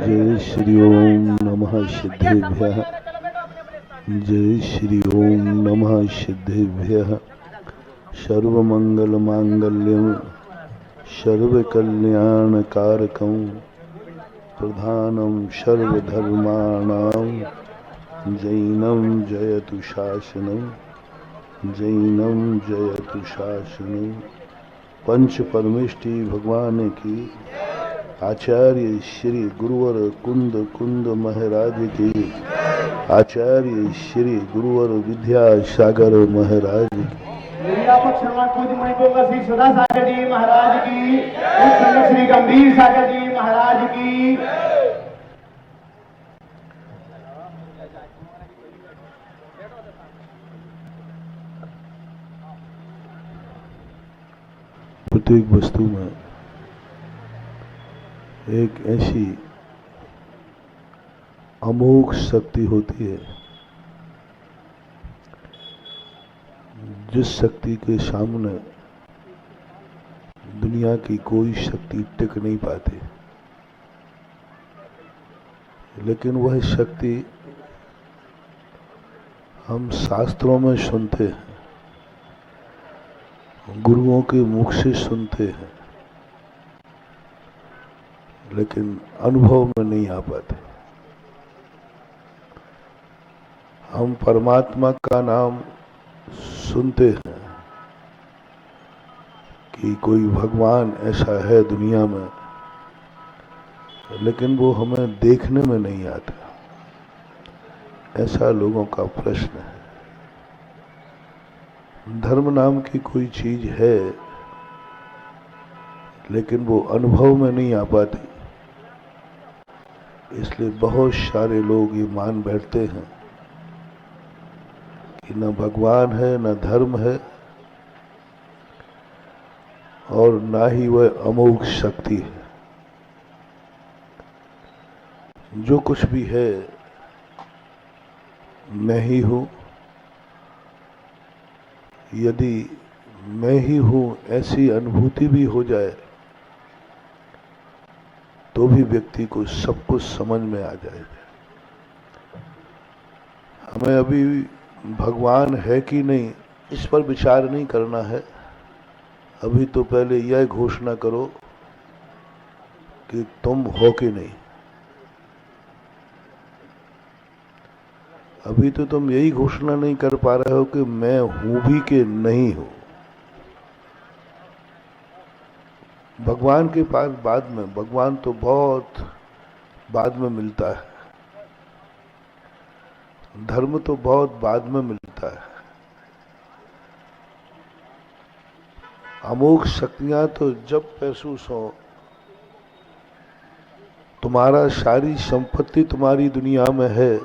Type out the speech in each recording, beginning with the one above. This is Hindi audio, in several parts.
जय श्री ओम नमः सिद्धेभ्यः। जय श्री ओम नमः सिद्धेभ्यः। सर्वमंगलमांगल्यं सर्वकल्याणकारकं प्रधानं सर्वधर्माणां जैनं जयतु शासनं। जैनं जयतु शासनं। पंच परमेष्टि भगवान की, आचार्य श्री गुरुवर कुंद कुंद महाराज की, आचार्य श्री गुरुवर विद्यासागर महाराज की, पूज्य मणिपुर श्री सुधा सागर जी महाराज की, श्री गंभीर सागर जी महाराज की। प्रत्येक वस्तु में एक ऐसी अमोघ शक्ति होती है जिस शक्ति के सामने दुनिया की कोई शक्ति टिक नहीं पाती। लेकिन वह शक्ति हम शास्त्रों में सुनते हैं, गुरुओं के मुख से सुनते हैं, लेकिन अनुभव में नहीं आ पाते। हम परमात्मा का नाम सुनते हैं कि कोई भगवान ऐसा है दुनिया में, लेकिन वो हमें देखने में नहीं आता। ऐसा लोगों का प्रश्न है। धर्म नाम की कोई चीज है, लेकिन वो अनुभव में नहीं आ पाती। इसलिए बहुत सारे लोग ये मान बैठते हैं कि न भगवान है, न धर्म है, और ना ही वह अमोघ शक्ति है। जो कुछ भी है मैं ही हूं। यदि मैं ही हूं ऐसी अनुभूति भी हो जाए तो भी व्यक्ति को सब कुछ समझ में आ जाएगा। हमें अभी भगवान है कि नहीं इस पर विचार नहीं करना है। अभी तो पहले यह घोषणा करो कि तुम हो कि नहीं। अभी तो तुम यही घोषणा नहीं कर पा रहे हो कि मैं हूं भी कि नहीं हूं। भगवान के पास बाद में, भगवान तो बहुत बाद में मिलता है, धर्म तो बहुत बाद में मिलता है। अमोघ शक्तियां तो जब महसूस हो, तुम्हारा सारी संपत्ति तुम्हारी दुनिया में है,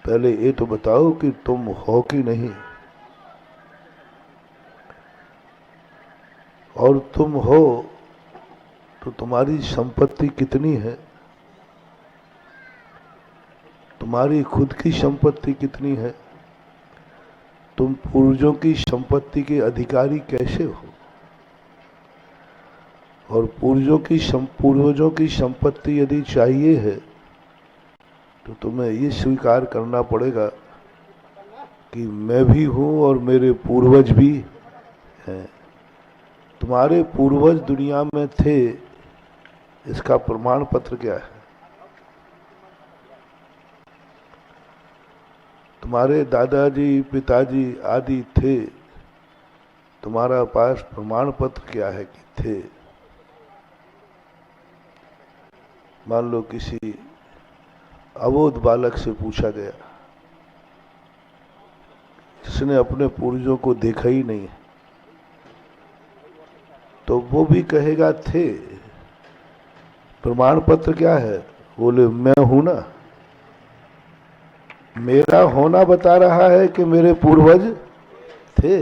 पहले ये तो बताओ कि तुम हो कि नहीं। और तुम हो तो तुम्हारी संपत्ति कितनी है, तुम्हारी खुद की संपत्ति कितनी है, तुम पूर्वजों की संपत्ति के अधिकारी कैसे हो, और पूर्वजों की संपत्ति यदि चाहिए है तो तुम्हें ये स्वीकार करना पड़ेगा कि मैं भी हूं और मेरे पूर्वज भी हैं। तुम्हारे पूर्वज दुनिया में थे, इसका प्रमाण पत्र क्या है? तुम्हारे दादाजी पिताजी आदि थे, तुम्हारा पास प्रमाण पत्र क्या है कि थे? मान लो किसी अबोध बालक से पूछा गया जिसने अपने पूर्वजों को देखा ही नहीं, तो वो भी कहेगा थे। प्रमाण पत्र क्या है? बोले मैं हूं ना, मेरा होना बता रहा है कि मेरे पूर्वज थे।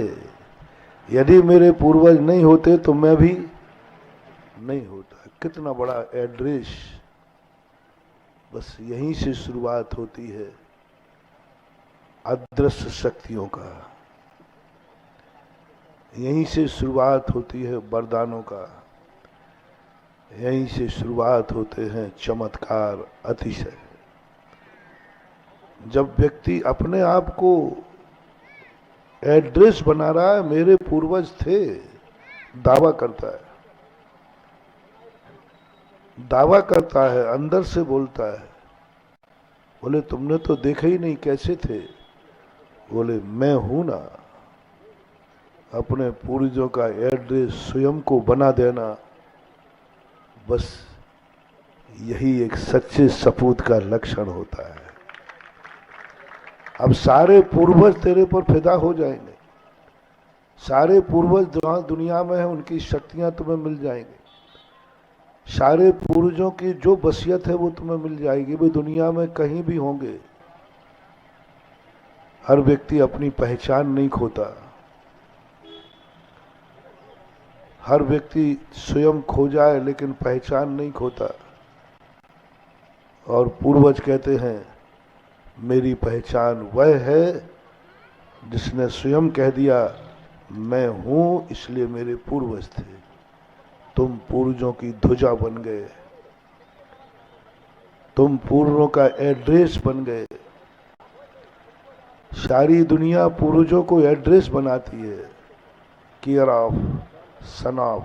यदि मेरे पूर्वज नहीं होते तो मैं भी नहीं होता। कितना बड़ा एड्रेस। बस यहीं से शुरुआत होती है अदृश्य शक्तियों का, यहीं से शुरुआत होती है वरदानों का। यहीं से शुरुआत होते हैं चमत्कार अतिशय। जब व्यक्ति अपने आप को एड्रेस बना रहा है, मेरे पूर्वज थे, दावा करता है, दावा करता है, अंदर से बोलता है। बोले तुमने तो देखा ही नहीं, कैसे थे? बोले मैं हूं ना। अपने पूर्वजों का एड्रेस स्वयं को बना देना, बस यही एक सच्चे सपूत का लक्षण होता है। अब सारे पूर्वज तेरे पर फिदा हो जाएंगे, सारे पूर्वज जहां दुनिया में है उनकी शक्तियां तुम्हें मिल जाएंगी, सारे पूर्वजों की जो वसीयत है वो तुम्हें मिल जाएगी। वे दुनिया में कहीं भी होंगे। हर व्यक्ति अपनी पहचान नहीं खोता, हर व्यक्ति स्वयं खो जाए लेकिन पहचान नहीं खोता। और पूर्वज कहते हैं मेरी पहचान वह है जिसने स्वयं कह दिया मैं हूं, इसलिए मेरे पूर्वज थे। तुम पूर्वजों की ध्वजा बन गए, तुम पूर्वों का एड्रेस बन गए। सारी दुनिया पूर्वजों को एड्रेस बनाती है, care of, son of,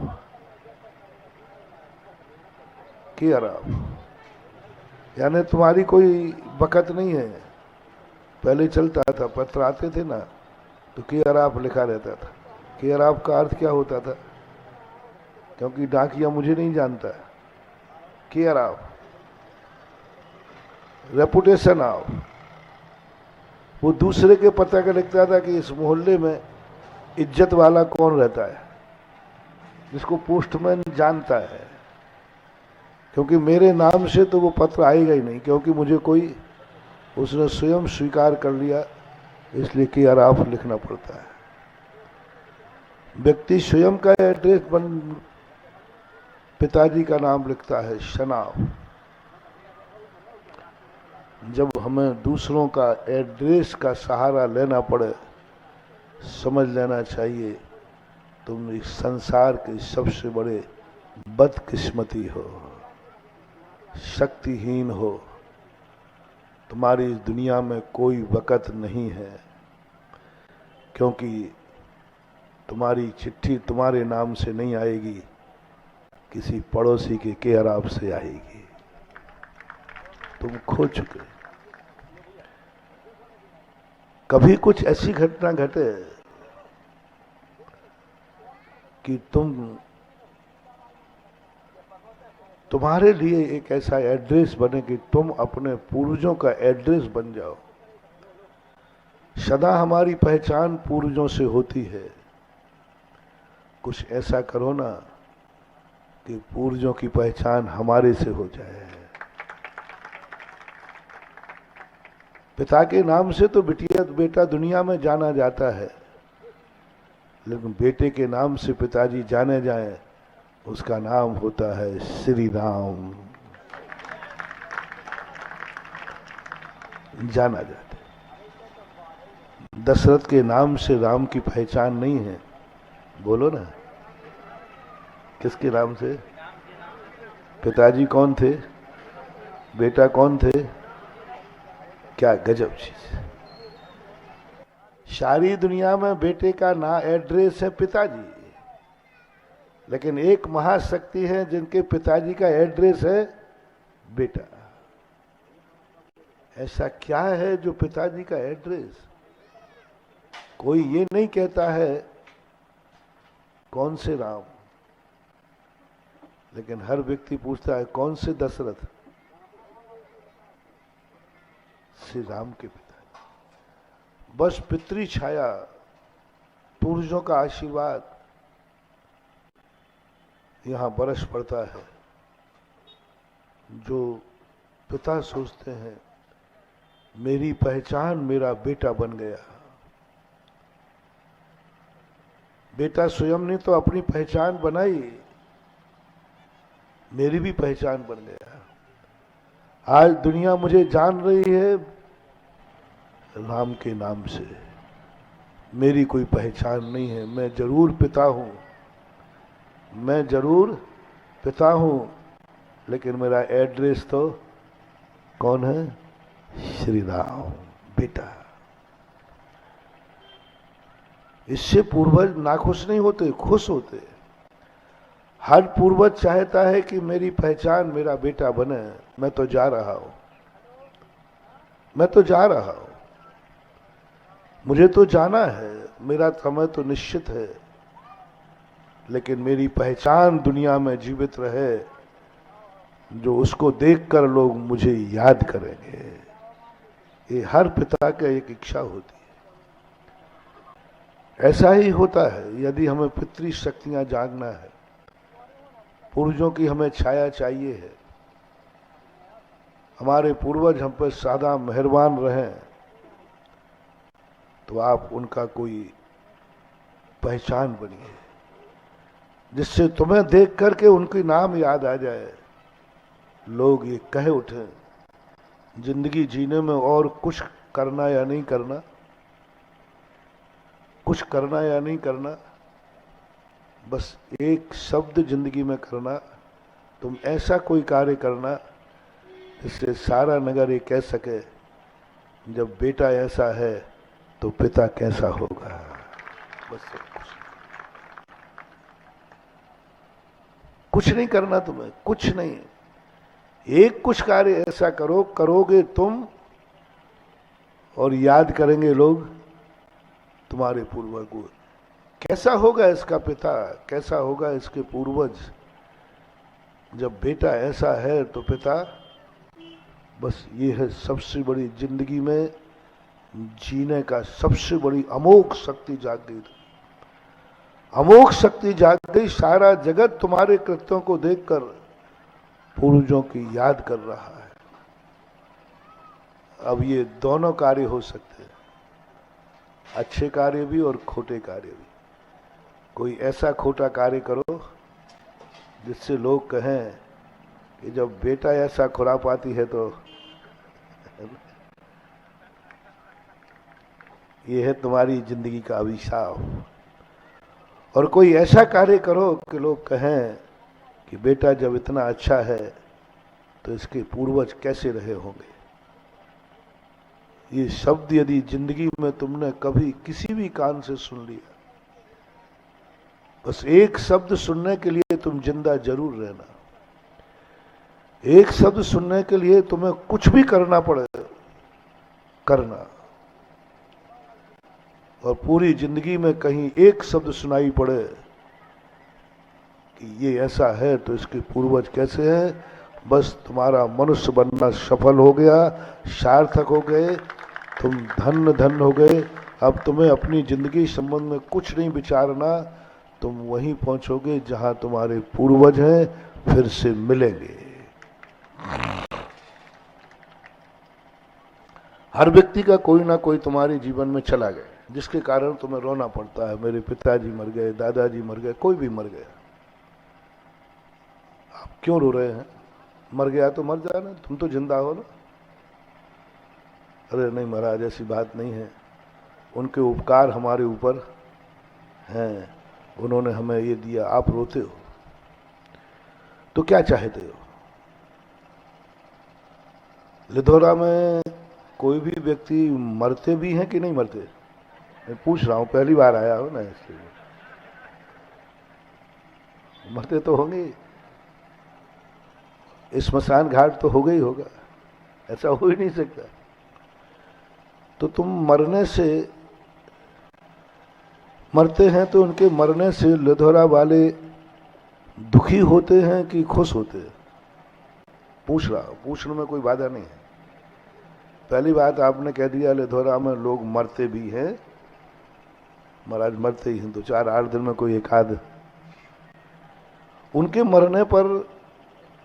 care of, यानी तुम्हारी कोई बकत नहीं है। पहले चलता था, पत्र आते थे ना तो केयर ऑफ लिखा रहता था। केयर ऑफ का अर्थ क्या होता था? क्योंकि डाकिया मुझे नहीं जानता। Care of, reputation of. वो दूसरे के पता का लिखता था कि इस मोहल्ले में इज्जत वाला कौन रहता है, जिसको पोस्टमैन जानता है। क्योंकि मेरे नाम से तो वो पत्र आएगा ही नहीं, क्योंकि मुझे कोई, उसने स्वयं स्वीकार कर लिया, इसलिए केयर ऑफ लिखना पड़ता है। व्यक्ति स्वयं का एड्रेस पिताजी का नाम लिखता है, शनाफ। जब हमें दूसरों का एड्रेस का सहारा लेना पड़े, समझ लेना चाहिए तुम इस संसार के सबसे बड़े बदकिस्मती हो, शक्तिहीन हो। तुम्हारी इस दुनिया में कोई वक़्त नहीं है, क्योंकि तुम्हारी चिट्ठी तुम्हारे नाम से नहीं आएगी, किसी पड़ोसी के केयर ऑफ से आएगी। तुम खो चुके। कभी कुछ ऐसी घटना घटे कि तुम्हारे लिए एक ऐसा एड्रेस बने कि तुम अपने पूर्वजों का एड्रेस बन जाओ। सदा हमारी पहचान पूर्वजों से होती है। कुछ ऐसा करो ना कि पूर्वजों की पहचान हमारे से हो जाए। पिता के नाम से तो बेटा दुनिया में जाना जाता है, लेकिन बेटे के नाम से पिताजी जाने जाएं, उसका नाम होता है श्री राम। जाना जाता है। दशरथ के नाम से राम की पहचान नहीं है। बोलो ना, किसके नाम से? पिताजी कौन थे, बेटा कौन थे? क्या गजब चीज। सारी दुनिया में बेटे का ना एड्रेस है पिताजी, लेकिन एक महाशक्ति है जिनके पिताजी का एड्रेस है बेटा। ऐसा क्या है जो पिताजी का एड्रेस? कोई ये नहीं कहता है कौन से राम, लेकिन हर व्यक्ति पूछता है कौन से दशरथ? श्री राम के पिता। बस पितृ छाया, पूर्वजों का आशीर्वाद यहां बरस पड़ता है। जो पिता सोचते हैं मेरी पहचान मेरा बेटा बन गया। बेटा स्वयं ने तो अपनी पहचान बनाई, मेरी भी पहचान बन गया। आज दुनिया मुझे जान रही है राम के नाम से। मेरी कोई पहचान नहीं है। मैं जरूर पिता हूं, मैं जरूर पिता हूं, लेकिन मेरा एड्रेस तो कौन है? श्री राम बेटा। इससे पूर्वज नाखुश नहीं होते, खुश होते। हर पूर्वज चाहता है कि मेरी पहचान मेरा बेटा बने। मैं तो जा रहा हूं, मैं तो जा रहा हूं, मुझे तो जाना है, मेरा समय तो निश्चित है, लेकिन मेरी पहचान दुनिया में जीवित रहे, जो उसको देखकर लोग मुझे याद करेंगे। ये हर पिता का एक इच्छा होती है। ऐसा ही होता है। यदि हमें पितृ शक्तियां जागना है, पूर्वजों की हमें छाया चाहिए है, हमारे पूर्वज हम पर सादा मेहरबान रहें, तो आप उनका कोई पहचान बनिए, जिससे तुम्हें देख करके उनके नाम याद आ जाए, लोग ये कहे उठे जिंदगी जीने में और कुछ करना या नहीं करना, कुछ करना या नहीं करना, बस एक शब्द जिंदगी में करना, तुम ऐसा कोई कार्य करना जिससे सारा नगर ये कह सके, जब बेटा ऐसा है तो पिता कैसा होगा। बस सब कुछ नहीं करना तुम्हें, कुछ नहीं। एक कुछ कार्य ऐसा करो, करोगे तुम और याद करेंगे लोग तुम्हारे पूर्वज को। कैसा होगा इसका पिता, कैसा होगा इसके पूर्वज। जब बेटा ऐसा है तो पिता, बस ये है सबसे बड़ी जिंदगी में जीने का सबसे बड़ी अमोघ शक्ति जाग गई। अमोघ शक्ति जाग गई। सारा जगत तुम्हारे कृत्यों को देखकर पूर्वजों की याद कर रहा है। अब ये दोनों कार्य हो सकते हैं, अच्छे कार्य भी और खोटे कार्य भी। कोई ऐसा खोटा कार्य करो जिससे लोग कहें कि जब बेटा ऐसा खुरापाती है तो ये है तुम्हारी जिंदगी का अभिशाप। और कोई ऐसा कार्य करो कि लोग कहें कि बेटा जब इतना अच्छा है तो इसके पूर्वज कैसे रहे होंगे। ये शब्द यदि जिंदगी में तुमने कभी किसी भी कान से सुन लिया, बस एक शब्द सुनने के लिए तुम जिंदा जरूर रहना। एक शब्द सुनने के लिए तुम्हें कुछ भी करना पड़े, करना। और पूरी जिंदगी में कहीं एक शब्द सुनाई पड़े कि ये ऐसा है तो इसके पूर्वज कैसे हैं, बस तुम्हारा मनुष्य बनना सफल हो गया, सार्थक हो गए, तुम धन्य धन्य हो गए। अब तुम्हें अपनी जिंदगी संबंध में कुछ नहीं विचारना, तुम वहीं पहुंचोगे जहां तुम्हारे पूर्वज हैं, फिर से मिलेंगे। हर व्यक्ति का कोई ना कोई तुम्हारे जीवन में चला गया, जिसके कारण तुम्हें रोना पड़ता है। मेरे पिताजी मर गए, दादाजी मर गए, कोई भी मर गया। आप क्यों रो रहे हैं? मर गया तो मर जाना, तुम तो जिंदा हो ना। अरे नहीं महाराज, ऐसी बात नहीं है। उनके उपकार हमारे ऊपर हैं, उन्होंने हमें ये दिया। आप रोते हो तो क्या चाहते हो? लिधोरा में कोई भी व्यक्ति मरते भी हैं कि नहीं मरते? मैं पूछ रहा हूं, पहली बार आया हो ना, इसलिए। मरते तो होंगे। स्मशान घाट तो होगा ही होगा, ऐसा हो ही नहीं सकता। तो तुम मरने से, मरते हैं तो उनके मरने से लिधोरा वाले दुखी होते हैं कि खुश होते हैं? पूछ रहा हूं, पूछने में कोई बाधा नहीं है। पहली बात आपने कह दिया लिधोरा में लोग मरते भी हैं। महाराज मरते ही हैं, 2-4-8 दिन में कोई एक आध। उनके मरने पर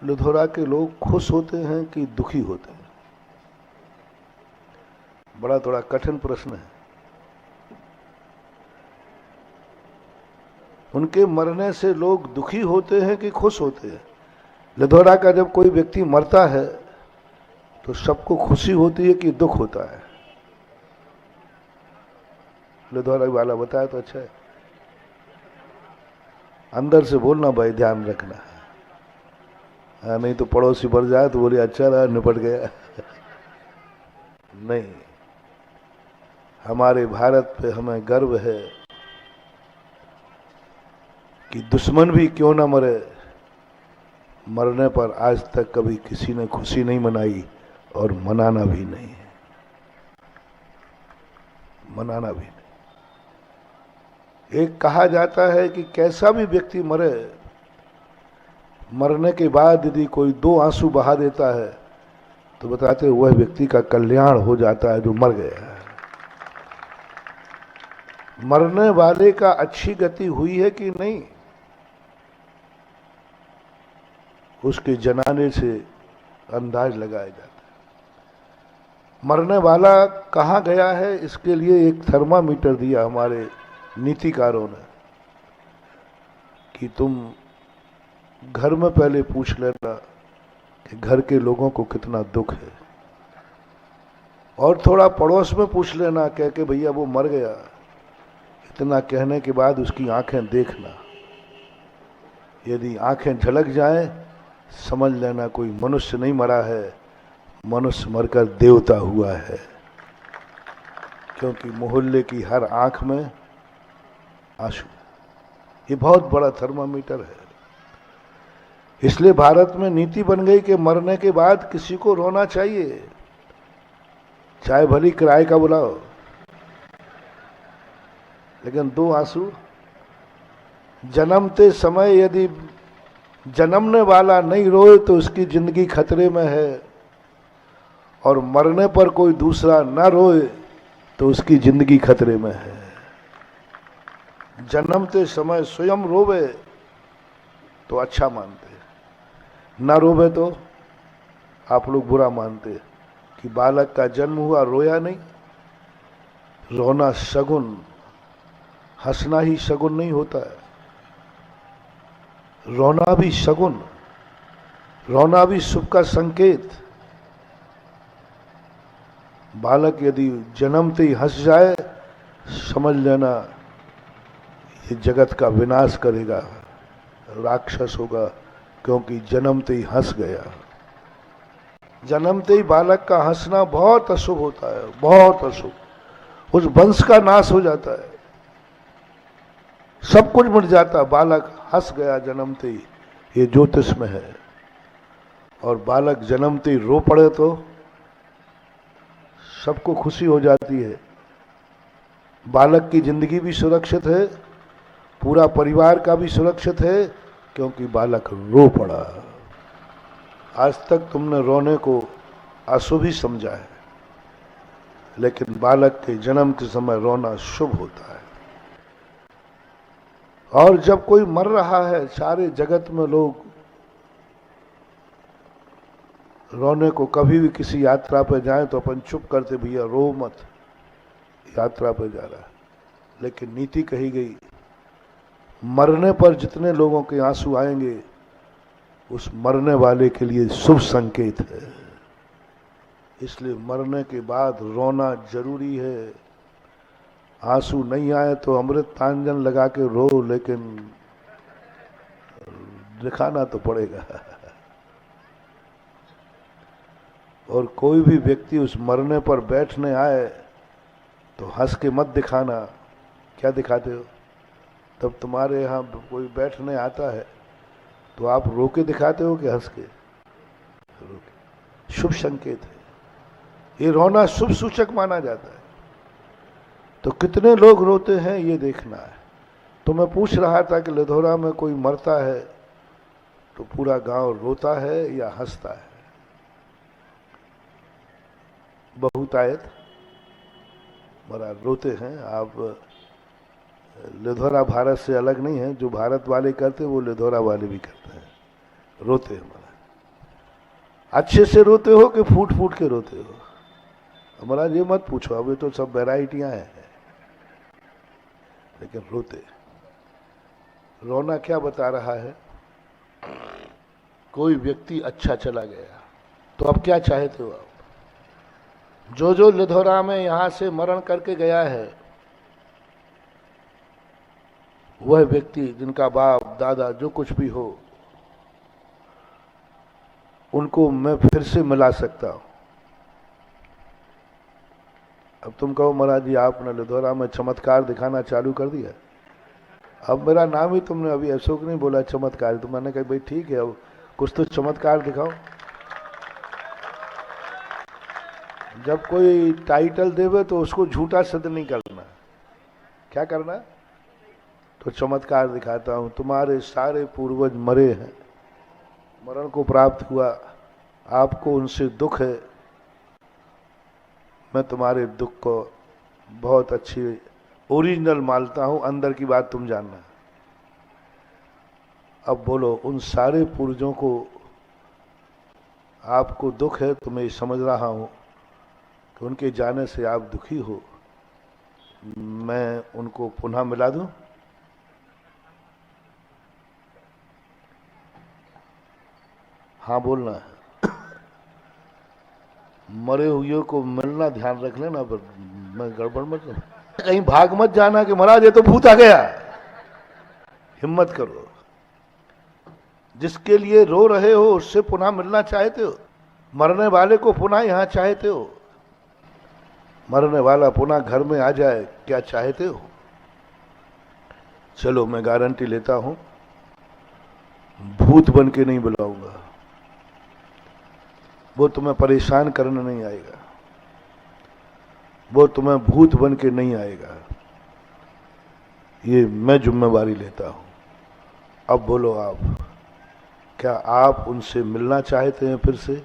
लिधोरा के लोग खुश होते हैं कि दुखी होते हैं? बड़ा थोड़ा कठिन प्रश्न है। उनके मरने से लोग दुखी होते हैं कि खुश होते हैं? लिधोरा का जब कोई व्यक्ति मरता है तो सबको खुशी होती है कि दुख होता है? लिधोरा वाला बताया तो अच्छा है। अंदर से बोलना भाई, ध्यान रखना है। हाँ, नहीं तो पड़ोसी मर जाए तो बोले अच्छा रहा, निपट गया। नहीं, हमारे भारत पे हमें गर्व है कि दुश्मन भी क्यों ना मरे, मरने पर आज तक कभी किसी ने खुशी नहीं मनाई और मनाना भी नहीं है, मनाना भी नहीं। एक कहा जाता है कि कैसा भी व्यक्ति मरे, मरने के बाद यदि कोई 2 आंसू बहा देता है तो बताते वह व्यक्ति का कल्याण हो जाता है जो मर गया है। मरने वाले का अच्छी गति हुई है कि नहीं, उसके जनाने से अंदाज लगाया जाता है। मरने वाला कहाँ गया है, इसके लिए एक थर्मामीटर दिया हमारे नीतिकारों ने कि तुम घर में पहले पूछ लेना कि घर के लोगों को कितना दुख है, और थोड़ा पड़ोस में पूछ लेना कह के भैया वो मर गया। इतना कहने के बाद उसकी आंखें देखना, यदि आंखें झलक जाएं समझ लेना कोई मनुष्य नहीं मरा है, मनुष्य मरकर देवता हुआ है, क्योंकि मोहल्ले की हर आंख में आंसू। ये बहुत बड़ा थर्मामीटर है। इसलिए भारत में नीति बन गई कि मरने के बाद किसी को रोना चाहिए, चाहे भली किराए का बुलाओ, लेकिन 2 आंसू। जन्मते समय यदि जन्मने वाला नहीं रोए तो उसकी जिंदगी खतरे में है, और मरने पर कोई दूसरा न रोए तो उसकी जिंदगी खतरे में है। जन्मते समय स्वयं रोवे तो अच्छा मानते, न रोवे तो आप लोग बुरा मानते कि बालक का जन्म हुआ रोया नहीं। रोना शगुन, हंसना ही शगुन नहीं होता है, रोना भी शगुन, रोना भी शुभ का संकेत। बालक यदि जन्मते ही हंस जाए समझ लेना ये जगत का विनाश करेगा, राक्षस होगा, क्योंकि जन्मते ही हंस गया। जन्मते ही बालक का हंसना बहुत अशुभ होता है, बहुत अशुभ। उस वंश का नाश हो जाता है, सब कुछ मिट जाता। बालक हंस गया जन्मते ही, ये ज्योतिष में है। और बालक जन्मते ही रो पड़े तो सबको खुशी हो जाती है, बालक की जिंदगी भी सुरक्षित है, पूरा परिवार का भी सुरक्षित है, क्योंकि बालक रो पड़ा। आज तक तुमने रोने को अशुभ ही समझा है, लेकिन बालक के जन्म के समय रोना शुभ होता है। और जब कोई मर रहा है, सारे जगत में लोग रोने को, कभी भी किसी यात्रा पर जाएं तो अपन चुप करते, भैया रो मत, यात्रा पर जा रहा है। लेकिन नीति कही गई, मरने पर जितने लोगों के आंसू आएंगे उस मरने वाले के लिए शुभ संकेत है। इसलिए मरने के बाद रोना जरूरी है। आंसू नहीं आए तो अमृत तांजन लगा के रो, लेकिन दिखाना तो पड़ेगा। और कोई भी व्यक्ति उस मरने पर बैठने आए तो हंस के मत दिखाना। क्या दिखाते हो? तब तुम्हारे यहाँ कोई बैठने आता है तो आप रो के दिखाते हो कि हंस के? रो के। शुभ संकेत है, ये रोना शुभ सूचक माना जाता है। तो कितने लोग रोते हैं ये देखना है। तो मैं पूछ रहा था कि लिधौरा में कोई मरता है तो पूरा गांव रोता है या हंसता है? बहुतायत बड़ा रोते हैं। आप लिधौरा भारत से अलग नहीं है, जो भारत वाले करते वो लिधौरा वाले भी करते हैं, रोते हैं। हमारा अच्छे से रोते हो कि फूट फूट के रोते हो? हमारा ये मत पूछो, अभी तो सब वैरायटियां हैं, लेकिन रोते। रोना क्या बता रहा है? कोई व्यक्ति अच्छा चला गया तो अब क्या चाहते हो आप? जो जो लिधौरा में यहां से मरण करके गया है, वह व्यक्ति जिनका बाप दादा जो कुछ भी हो, उनको मैं फिर से मिला सकता हूं। अब तुम कहो महाराज जी आपने लुधौरा में चमत्कार दिखाना चालू कर दिया। अब मेरा नाम ही तुमने अभी अशोक नहीं बोला चमत्कार, तो मैंने कहा भाई ठीक है, अब कुछ तो चमत्कार दिखाओ। जब कोई टाइटल देवे तो उसको झूठा सिद्ध नहीं करना। क्या करना? तो चमत्कार दिखाता हूं। तुम्हारे सारे पूर्वज मरे हैं, मरण को प्राप्त हुआ, आपको उनसे दुख है। मैं तुम्हारे दुख को बहुत अच्छी ओरिजिनल मानता हूं, अंदर की बात तुम जानना। अब बोलो, उन सारे पूर्वजों को आपको दुख है तो मैं समझ रहा हूं कि उनके जाने से आप दुखी हो। मैं उनको पुनः मिला दूं? हाँ बोलना है। मरे हुए को मिलना ध्यान रख लेना, पर मैं गड़बड़ मत कहीं भाग मत जाना कि महाराज ये तो भूत आ गया। हिम्मत करो। जिसके लिए रो रहे हो उससे पुनः मिलना चाहते हो? मरने वाले को पुनः यहां चाहते हो? मरने वाला पुनः घर में आ जाए, क्या चाहते हो? चलो मैं गारंटी लेता हूं, भूत बन के नहीं बुलाऊंगा। वो तुम्हें परेशान करने नहीं आएगा, वो तुम्हें भूत बन के नहीं आएगा। ये मैं जिम्मेवारी लेता हूं। अब बोलो आप, क्या आप उनसे मिलना चाहते हैं फिर से?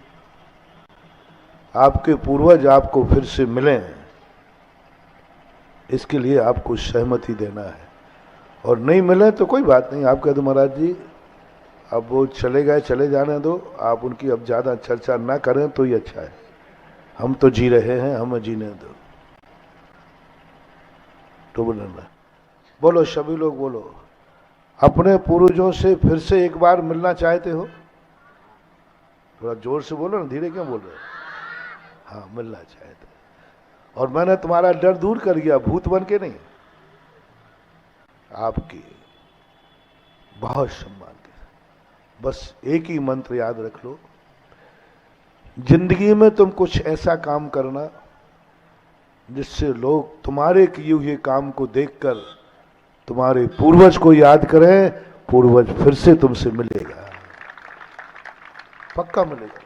आपके पूर्वज आपको फिर से मिलें, इसके लिए आपको सहमति देना है। और नहीं मिले तो कोई बात नहीं, आप कह दो महाराज जी अब वो चले गए, चले जाने दो, आप उनकी अब ज्यादा चर्चा ना करें तो ही अच्छा है। हम तो जी रहे हैं, हमें जीने दो। तो बोलना, बोलो सभी लोग बोलो, अपने पूर्वजों से फिर से एक बार मिलना चाहते हो? थोड़ा जोर से बोलो ना, धीरे क्यों बोल रहे हो? हाँ, मिलना चाहते। और मैंने तुम्हारा डर दूर कर दिया, भूत बन के नहीं, आपकी बहुत सम्मान के। बस एक ही मंत्र याद रख लो, जिंदगी में तुम कुछ ऐसा काम करना जिससे लोग तुम्हारे किए हुए काम को देखकर तुम्हारे पूर्वज को याद करें। पूर्वज फिर से तुमसे मिलेगा, पक्का मिलेगा,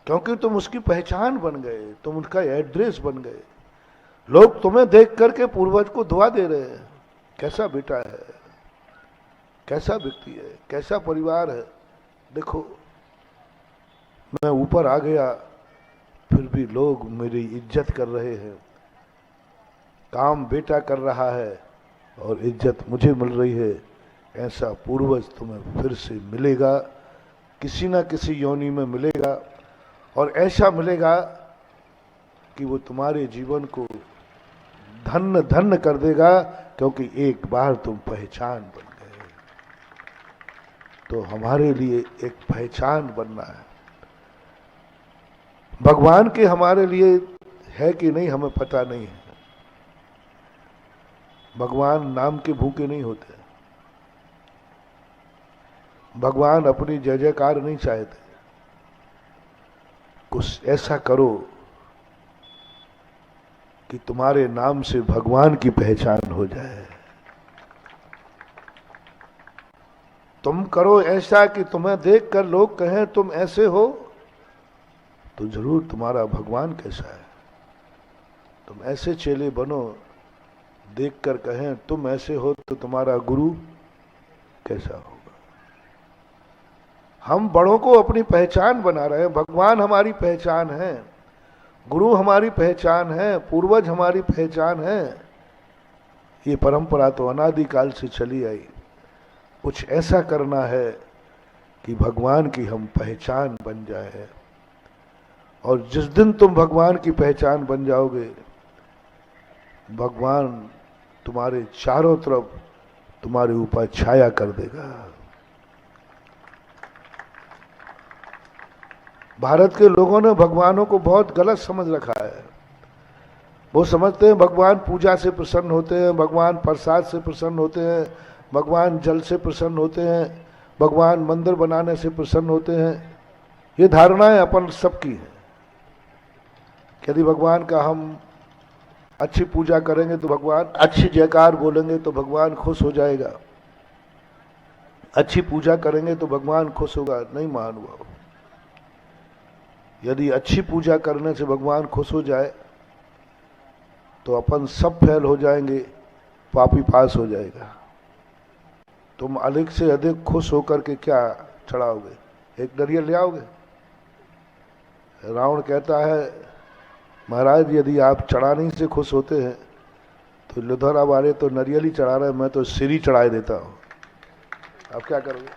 क्योंकि तुम उसकी पहचान बन गए, तुम उनका एड्रेस बन गए। लोग तुम्हें देख करके पूर्वज को दुआ दे रहे हैं, कैसा बेटा है, कैसा व्यक्ति है, कैसा परिवार है। देखो मैं ऊपर आ गया फिर भी लोग मेरी इज्जत कर रहे हैं, काम बेटा कर रहा है और इज्जत मुझे मिल रही है। ऐसा पूर्वज तुम्हें फिर से मिलेगा, किसी ना किसी योनि में मिलेगा, और ऐसा मिलेगा कि वो तुम्हारे जीवन को धन्य धन्य कर देगा, क्योंकि एक बार तुम पहचान बन गए। तो हमारे लिए एक पहचान बनना है। भगवान के हमारे लिए है कि नहीं हमें पता नहीं है। भगवान नाम के भूखे नहीं होते, भगवान अपनी जय जयकार नहीं चाहते। कुछ ऐसा करो कि तुम्हारे नाम से भगवान की पहचान हो जाए। तुम करो ऐसा कि तुम्हें देखकर लोग कहें तुम ऐसे हो, तो जरूर तुम्हारा भगवान कैसा है। तुम ऐसे चेले बनो, देखकर कहें तुम ऐसे हो, तो तुम्हारा गुरु कैसा होगा। हम बड़ों को अपनी पहचान बना रहे हैं। भगवान हमारी पहचान है, गुरु हमारी पहचान है, पूर्वज हमारी पहचान है। ये परंपरा तो अनादिकाल से चली आई। कुछ ऐसा करना है कि भगवान की हम पहचान बन जाए। और जिस दिन तुम भगवान की पहचान बन जाओगे, भगवान तुम्हारे चारों तरफ तुम्हारे ऊपर छाया कर देगा। भारत के लोगों ने भगवानों को बहुत गलत समझ रखा है। वो समझते हैं भगवान पूजा से प्रसन्न होते हैं, भगवान प्रसाद से प्रसन्न होते हैं, भगवान जल से प्रसन्न होते हैं, भगवान मंदिर बनाने से प्रसन्न होते हैं। ये धारणाएं अपन सबकी हैं। यदि भगवान का हम अच्छी पूजा करेंगे तो भगवान, अच्छी जयकार बोलेंगे तो भगवान खुश हो जाएगा, अच्छी पूजा करेंगे तो भगवान खुश होगा। नहीं महानुभाव, यदि अच्छी पूजा करने से भगवान खुश हो जाए तो अपन सब फेल हो जाएंगे, पापी पास हो जाएगा। तुम अधिक से अधिक खुश होकर के क्या चढ़ाओगे? एक नारियल ले आओगे? रावण कहता है महाराज यदि आप चढ़ाने से खुश होते हैं तो लुधरा वाले तो नारियल ही चढ़ा रहे, मैं तो सिर ही चढ़ाए देता हूं। अब क्या करोगे?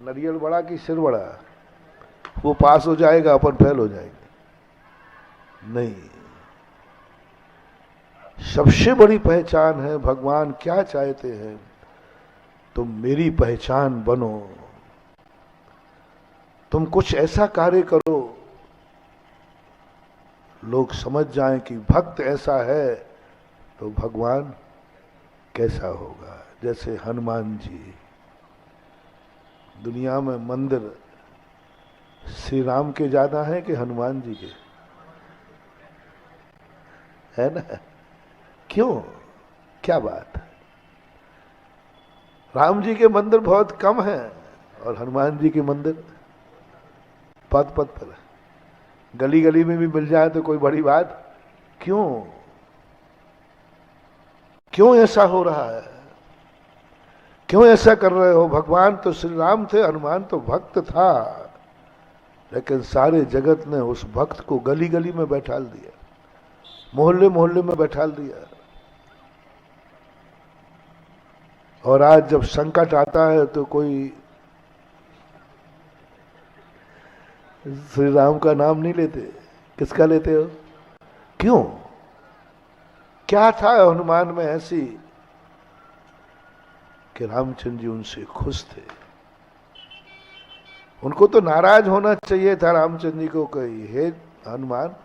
नारियल बड़ा कि सिर बड़ा? वो पास हो जाएगा, अपन फेल हो जाएंगे। नहीं, सबसे बड़ी पहचान है भगवान क्या चाहते हैं, तुम मेरी पहचान बनो, तुम कुछ ऐसा कार्य करो लोग समझ जाएं कि भक्त ऐसा है तो भगवान कैसा होगा। जैसे हनुमान जी, दुनिया में मंदिर श्री राम के ज्यादा हैं कि हनुमान जी के? है ना? क्यों? क्या बात है? राम जी के मंदिर बहुत कम हैं और हनुमान जी के मंदिर पद पद पर, गली गली में भी मिल जाए तो कोई बड़ी बात। क्यों? क्यों ऐसा हो रहा है? क्यों ऐसा कर रहे हो? भगवान तो श्री राम थे, हनुमान तो भक्त था, लेकिन सारे जगत ने उस भक्त को गली गली में बैठाल दिया, मोहल्ले मोहल्ले में बैठाल दिया। और आज जब संकट आता है तो कोई श्री राम का नाम नहीं लेते, किसका लेते हो? क्यों? क्या था हनुमान में ऐसी कि रामचंद्र जी उनसे खुश थे? उनको तो नाराज होना चाहिए था रामचंद्र जी को, कही हे हनुमान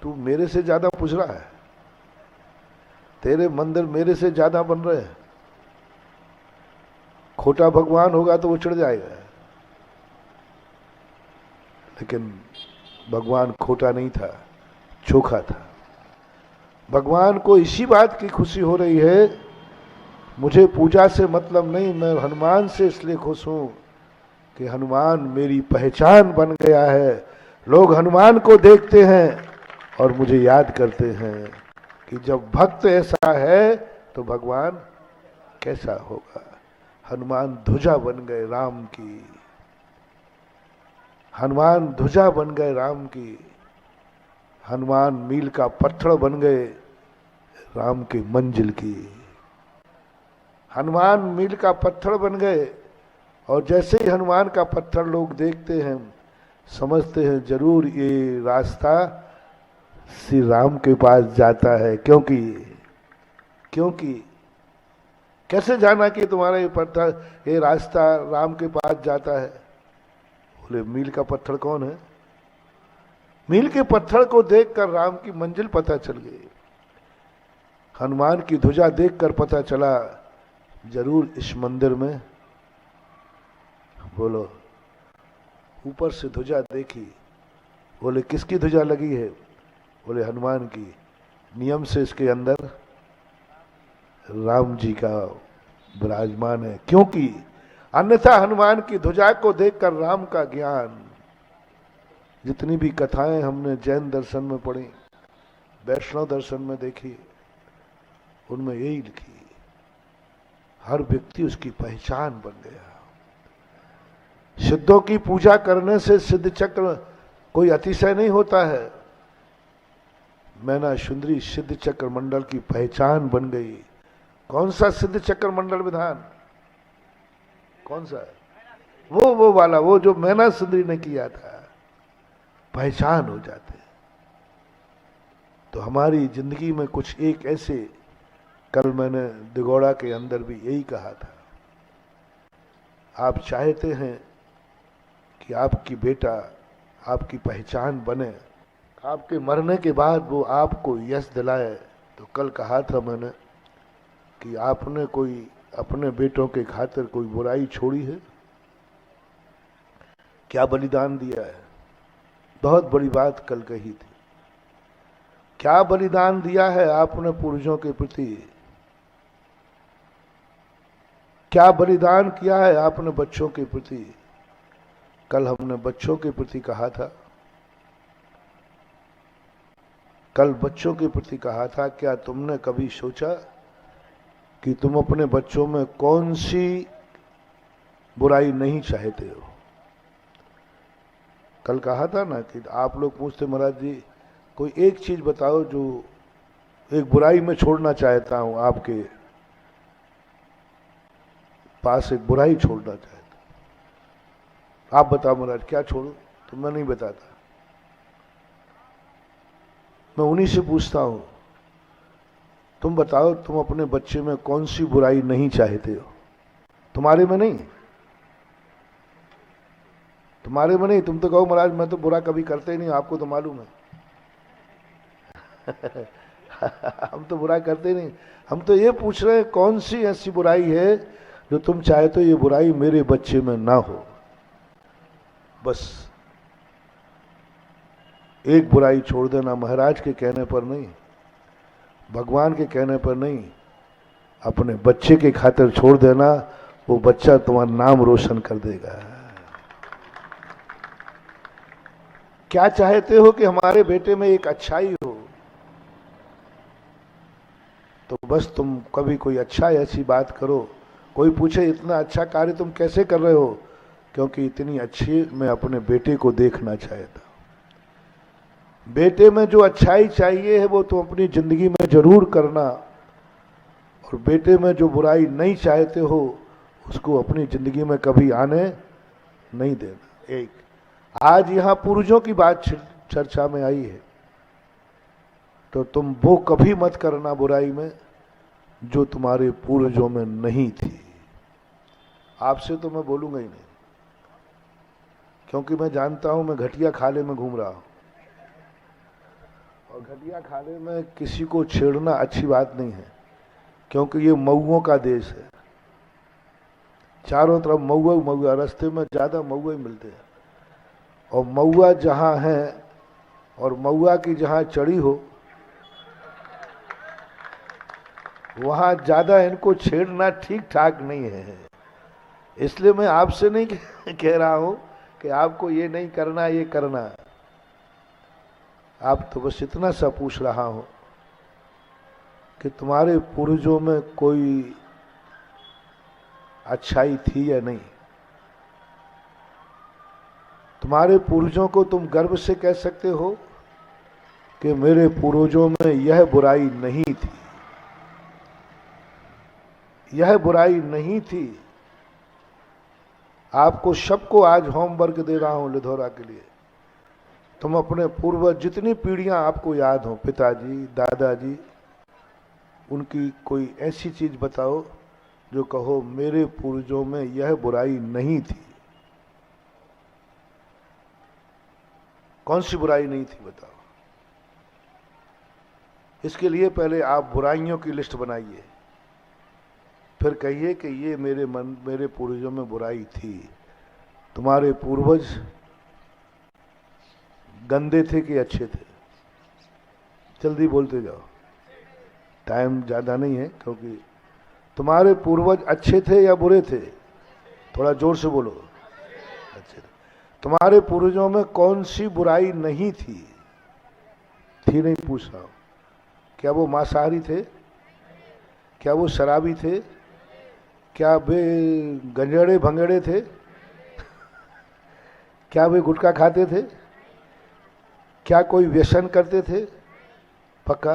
तू मेरे से ज्यादा पूछ रहा है, तेरे मंदिर मेरे से ज्यादा बन रहे हैं। खोटा भगवान होगा तो वो चढ़ जाएगा, लेकिन भगवान खोटा नहीं था, चोखा था। भगवान को इसी बात की खुशी हो रही है, मुझे पूजा से मतलब नहीं, मैं हनुमान से इसलिए खुश हूं कि हनुमान मेरी पहचान बन गया है। लोग हनुमान को देखते हैं और मुझे याद करते हैं कि जब भक्त ऐसा है तो भगवान कैसा होगा। हनुमान ध्वजा बन गए राम की, हनुमान ध्वजा बन गए राम की, हनुमान मील का पत्थर बन गए राम की मंजिल की। हनुमान मील का पत्थर बन गए और जैसे ही हनुमान का पत्थर लोग देखते हैं समझते हैं जरूर ये रास्ता श्री राम के पास जाता है। क्योंकि कैसे जाना कि तुम्हारा ये पत्थर, ये रास्ता राम के पास जाता है? बोले मील का पत्थर कौन है? मील के पत्थर को देखकर राम की मंजिल पता चल गई, हनुमान की ध्वजा देखकर पता चला जरूर इस मंदिर में, बोलो ऊपर से ध्वजा देखी, बोले किसकी ध्वजा लगी है? बोले हनुमान की। नियम से इसके अंदर राम जी का विराजमान है, क्योंकि अन्यथा हनुमान की ध्वजा को देखकर राम का ज्ञान, जितनी भी कथाएं हमने जैन दर्शन में पढ़ी, वैष्णव दर्शन में देखी, उनमें यही लिखी, हर व्यक्ति उसकी पहचान बन गया। सिद्धों की पूजा करने से सिद्ध चक्र कोई अतिशय नहीं होता है। मैना सुंदरी सिद्ध चक्र मंडल की पहचान बन गई। कौन सा सिद्ध चक्र मंडल विधान? कौन सा है? वो वाला, वो जो मैना सुंदरी ने किया था। पहचान हो जाते। तो हमारी जिंदगी में कुछ एक ऐसे, कल मैंने दिगोड़ा के अंदर भी यही कहा था, आप चाहते हैं कि आपकी बेटा आपकी पहचान बने, आपके मरने के बाद वो आपको यश दिलाए। तो कल कहा था मैंने कि आपने कोई अपने बेटों के खातिर कोई बुराई छोड़ी है? क्या बलिदान दिया है। बहुत बड़ी बात कल कही थी। क्या बलिदान दिया है आपने पूर्वजों के प्रति, क्या बलिदान किया है आपने बच्चों के प्रति। कल हमने बच्चों के प्रति कहा था, कल बच्चों के प्रति कहा था, क्या तुमने कभी सोचा कि तुम अपने बच्चों में कौन सी बुराई नहीं चाहते हो। कल कहा था ना कि आप लोग पूछते महाराज जी कोई एक चीज बताओ जो एक बुराई में छोड़ना चाहता हूं, आपके पास एक बुराई छोड़ना चाहता। आप बताओ महाराज क्या छोड़ो, तो मैं नहीं बताता। मैं उन्हीं से पूछता हूं, तुम बताओ तुम अपने बच्चे में कौन सी बुराई नहीं चाहते हो। तुम्हारे में नहीं, तुम्हारे में नहीं। तुम तो कहो महाराज मैं तो बुरा कभी करते ही नहीं, आपको तो मालूम है। हम तो बुरा करते नहीं। हम तो ये पूछ रहे हैं कौन सी ऐसी बुराई है जो तुम चाहते हो ये बुराई मेरे बच्चे में ना हो। बस एक बुराई छोड़ देना, महाराज के कहने पर नहीं, भगवान के कहने पर नहीं, अपने बच्चे के खातिर छोड़ देना। वो बच्चा तुम्हारा नाम रोशन कर देगा। क्या चाहते हो कि हमारे बेटे में एक अच्छाई हो, तो बस तुम कभी कोई अच्छा ऐसी बात करो। कोई पूछे इतना अच्छा कार्य तुम कैसे कर रहे हो, क्योंकि इतनी अच्छी मैं अपने बेटे को देखना चाहता। बेटे में जो अच्छाई चाहिए है वो तुम अपनी जिंदगी में जरूर करना, और बेटे में जो बुराई नहीं चाहते हो उसको अपनी जिंदगी में कभी आने नहीं देना। एक आज यहां पूर्वजों की बात चर्चा में आई है, तो तुम वो कभी मत करना बुराई में जो तुम्हारे पूर्वजों में नहीं थी। आपसे तो मैं बोलूंगा ही नहीं, क्योंकि मैं जानता हूं मैं घटिया खाले में घूम रहा हूं, और घटिया खाले में किसी को छेड़ना अच्छी बात नहीं है, क्योंकि ये मऊओं का देश है। चारों तरफ मऊआ मऊआ, रास्ते में ज्यादा मऊआ ही मिलते हैं, और मऊआ जहां है और मऊआ की जहां चढ़ी हो वहां ज्यादा इनको छेड़ना ठीक ठाक नहीं है। इसलिए मैं आपसे नहीं कह रहा हूं कि आपको ये नहीं करना ये करना। आप तो बस इतना सा पूछ रहा हूं कि तुम्हारे पूर्वजों में कोई अच्छाई थी या नहीं। तुम्हारे पूर्वजों को तुम गर्व से कह सकते हो कि मेरे पूर्वजों में यह बुराई नहीं थी, यह बुराई नहीं थी। आपको सबको आज होमवर्क दे रहा हूं लिधौरा के लिए। तुम अपने पूर्वज जितनी पीढ़ियां आपको याद हो, पिताजी दादाजी, उनकी कोई ऐसी चीज बताओ जो कहो मेरे पूर्वजों में यह बुराई नहीं थी। कौन सी बुराई नहीं थी बताओ। इसके लिए पहले आप बुराइयों की लिस्ट बनाइए, फिर कहिए कि ये मेरे पूर्वजों में बुराई थी। तुम्हारे पूर्वज गंदे थे कि अच्छे थे? जल्दी बोलते जाओ, टाइम ज्यादा नहीं है। क्योंकि तुम्हारे पूर्वज अच्छे थे या बुरे थे? थोड़ा जोर से बोलो। अच्छे थे। तुम्हारे पूर्वजों में कौन सी बुराई नहीं थी? थी नहीं पूछ रहा हूं। क्या वो मांसाहारी थे? क्या वो शराबी थे? क्या वे गंजड़े भंगड़े थे? क्या वे गुटखा खाते थे? क्या कोई व्यसन करते थे? पक्का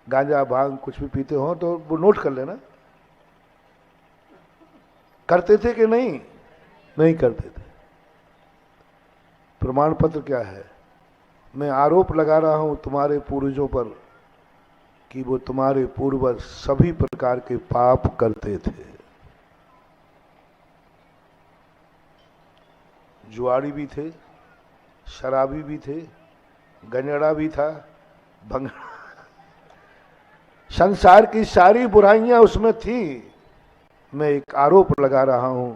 गांजा भांग कुछ भी पीते हो तो वो नोट कर लेना। करते थे कि नहीं? नहीं करते थे। प्रमाण पत्र क्या है? मैं आरोप लगा रहा हूं तुम्हारे पूर्वजों पर कि वो तुम्हारे पूर्वज सभी प्रकार के पाप करते थे। जुआड़ी भी थे, शराबी भी थे, गंजड़ा भी था, भंगड़ा, संसार की सारी बुराइयां उसमें थी। मैं एक आरोप लगा रहा हूं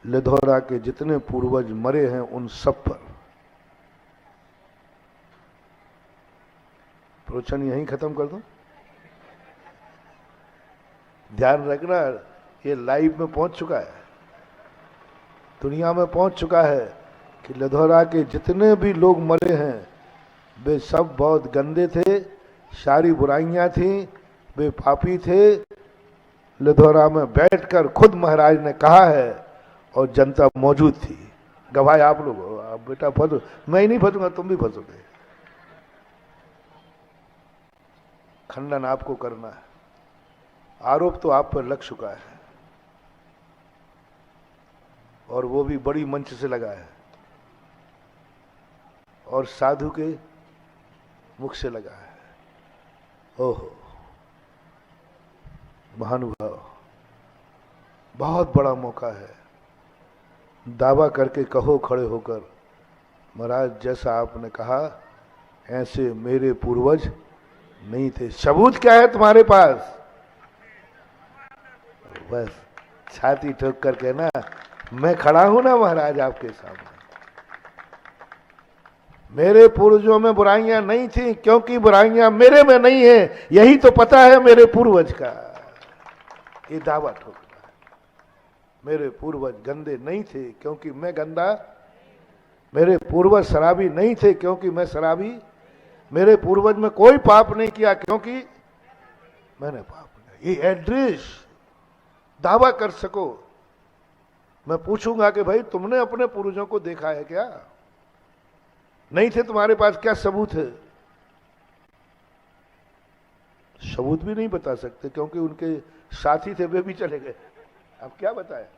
लिधौरा के जितने पूर्वज मरे हैं उन सब पर। प्रवचन यहीं खत्म कर दूं? ध्यान रखना, ये लाइव में पहुंच चुका है, दुनिया में पहुंच चुका है कि लिधौरा के जितने भी लोग मरे हैं वे सब बहुत गंदे थे, सारी बुराइयां थी, वे पापी थे। लिधौरा में बैठकर खुद महाराज ने कहा है और जनता मौजूद थी, गवाह आप लोग हो। आप बेटा फंसो, मैं ही नहीं फंसूंगा, तुम भी फंसोगे। खंडन आपको करना है, आरोप तो आप पर लग चुका है और वो भी बड़ी मंच से लगा है और साधु के मुख से लगा है। ओहो महानुभाव, बहुत बड़ा मौका है। दावा करके कहो खड़े होकर, महाराज जैसा आपने कहा ऐसे मेरे पूर्वज नहीं थे। सबूत क्या है तुम्हारे पास? बस छाती ठोक कर कहना, मैं खड़ा हूं ना महाराज आपके सामने। मेरे पूर्वजों में बुराइयां नहीं थी क्योंकि बुराइयां मेरे में नहीं है, यही तो पता है मेरे पूर्वज का। ये दावा ठोकना है। मेरे पूर्वज गंदे नहीं थे क्योंकि मैं गंदा, मेरे पूर्वज शराबी नहीं थे क्योंकि मैं शराबी, मेरे पूर्वज में कोई पाप नहीं किया क्योंकि मैंने पाप नहीं। ये एड्रेस दावा कर सको। मैं पूछूंगा कि भाई तुमने अपने पूर्वजों को देखा है क्या? नहीं थे तुम्हारे पास, क्या सबूत है? सबूत भी नहीं बता सकते क्योंकि उनके साथी थे, वे भी चले गए। अब क्या बताए?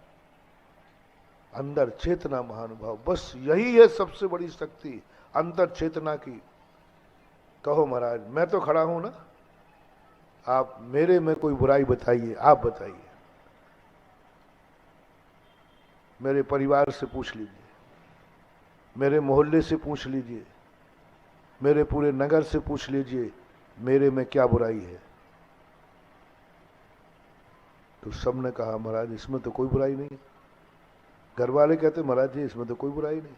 अंदर चेतना महानुभाव, बस यही है सबसे बड़ी शक्ति, अंदर चेतना की। कहो महाराज मैं तो खड़ा हूं ना, आप मेरे में कोई बुराई बताइए, आप बताइए। मेरे परिवार से पूछ लीजिए, मेरे मोहल्ले से पूछ लीजिए, मेरे पूरे नगर से पूछ लीजिए, मेरे में क्या बुराई है? तो सबने कहा महाराज इसमें तो कोई बुराई नहीं। घर वाले कहते महाराज जी इसमें तो कोई बुराई नहीं।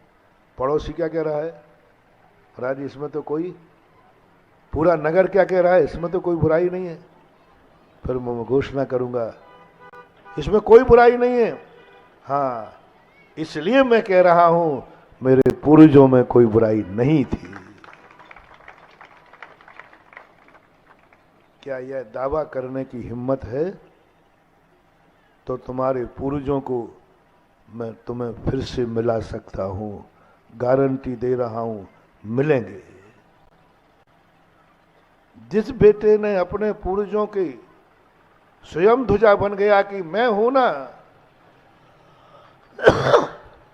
पड़ोसी क्या कह रहा है? महाराज जी इसमें तो कोई, पूरा नगर क्या कह रहा है? इसमें तो कोई बुराई नहीं है। फिर मैं घोषणा करूंगा इसमें कोई बुराई नहीं है। हाँ, इसलिए मैं कह रहा हूं मेरे पूर्वजों में कोई बुराई नहीं थी। क्या यह दावा करने की हिम्मत है? तो तुम्हारे पूर्वजों को मैं तुम्हें फिर से मिला सकता हूं, गारंटी दे रहा हूं, मिलेंगे। जिस बेटे ने अपने पूर्वजों के स्वयं ध्वजा बन गया कि मैं हूं ना,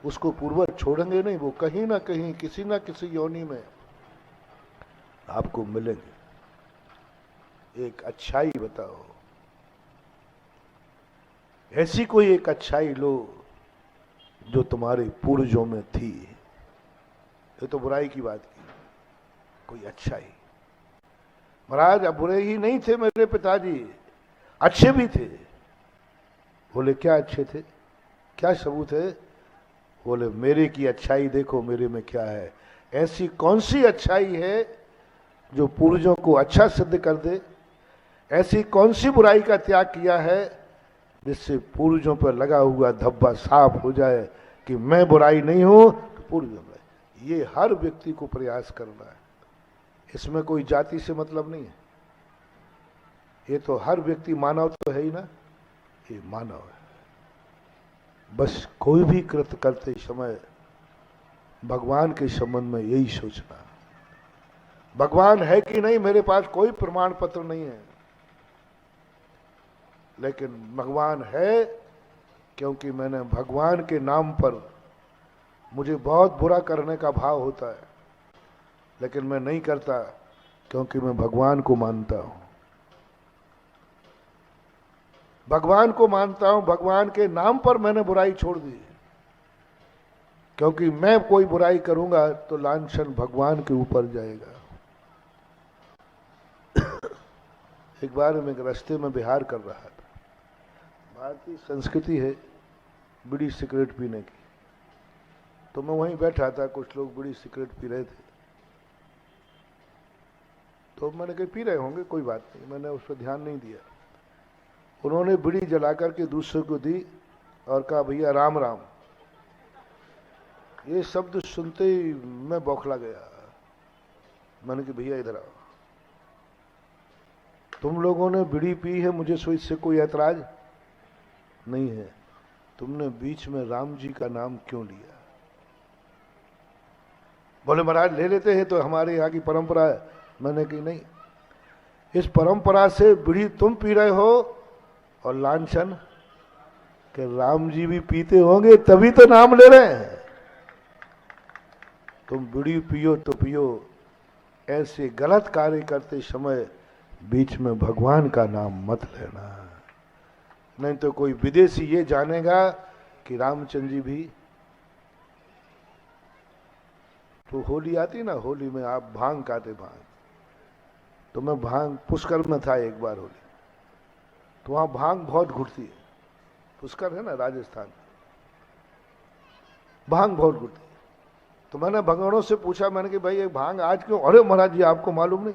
उसको पूर्वज छोड़ेंगे नहीं, वो कहीं ना कहीं किसी ना किसी योनि में आपको मिलेंगे। एक अच्छाई बताओ, ऐसी कोई एक अच्छाई लो जो तुम्हारे पूर्वजों में थी। ये तो बुराई की बात की, कोई अच्छाई। महाराज अब बुरे ही नहीं थे मेरे पिताजी, अच्छे भी थे। बोले क्या अच्छे थे? क्या सबूत है? बोले मेरे की अच्छाई देखो मेरे में क्या है। ऐसी कौन सी अच्छाई है जो पूर्वजों को अच्छा सिद्ध कर दे? ऐसी कौन सी बुराई का त्याग किया है जिससे पूर्वजों पर लगा हुआ धब्बा साफ हो जाए कि मैं बुराई नहीं हूं तो पूर्वजों में। ये हर व्यक्ति को प्रयास करना है। इसमें कोई जाति से मतलब नहीं है। ये तो हर व्यक्ति मानव तो है ही ना, ये मानव है। बस कोई भी कृत्य करते समय भगवान के संबंध में यही सोचना, भगवान है कि नहीं मेरे पास कोई प्रमाण पत्र नहीं है, लेकिन भगवान है क्योंकि मैंने भगवान के नाम पर, मुझे बहुत बुरा करने का भाव होता है लेकिन मैं नहीं करता क्योंकि मैं भगवान को मानता हूं। भगवान को मानता हूं, भगवान के नाम पर मैंने बुराई छोड़ दी क्योंकि मैं कोई बुराई करूंगा तो लांछन भगवान के ऊपर जाएगा। एक बार मैं रास्ते में बिहार कर रहा था। भारतीय संस्कृति है बीड़ी सिगरेट पीने की। तो मैं वहीं बैठा था, कुछ लोग बीड़ी सिगरेट पी रहे थे, तो मैंने कहा पी रहे होंगे, कोई बात नहीं, मैंने उस पर ध्यान नहीं दिया। उन्होंने बीड़ी जला करके दूसरे को दी और कहा भैया राम राम। ये शब्द सुनते ही मैं बौखला गया। मैंने कहा भैया इधर आओ, तुम लोगों ने बीड़ी पी है, मुझे इससे कोई ऐतराज नहीं है, तुमने बीच में राम जी का नाम क्यों लिया? बोले महाराज ले लेते हैं, तो हमारे यहाँ की परंपरा है। मैंने कही नहीं, इस परंपरा से बीड़ी तुम पी रहे हो और लांछन कि राम जी भी पीते होंगे तभी तो नाम ले रहे हैं। तुम बीड़ी पियो तो पियो, ऐसे गलत कार्य करते समय बीच में भगवान का नाम मत लेना, नहीं तो कोई विदेशी ये जानेगा कि रामचंद्र जी भी। तो होली आती ना, होली में आप भांग खाते, भांग, तो मैं भांग पुष्कर में था एक बार होली, तो वहां भांग बहुत घुटती है। पुष्कर है ना राजस्थान, भांग बहुत घुटती है। तो मैंने भगवानों से पूछा, मैंने कि भाई ये भांग आज क्यों? अरे महाराज जी आपको मालूम नहीं,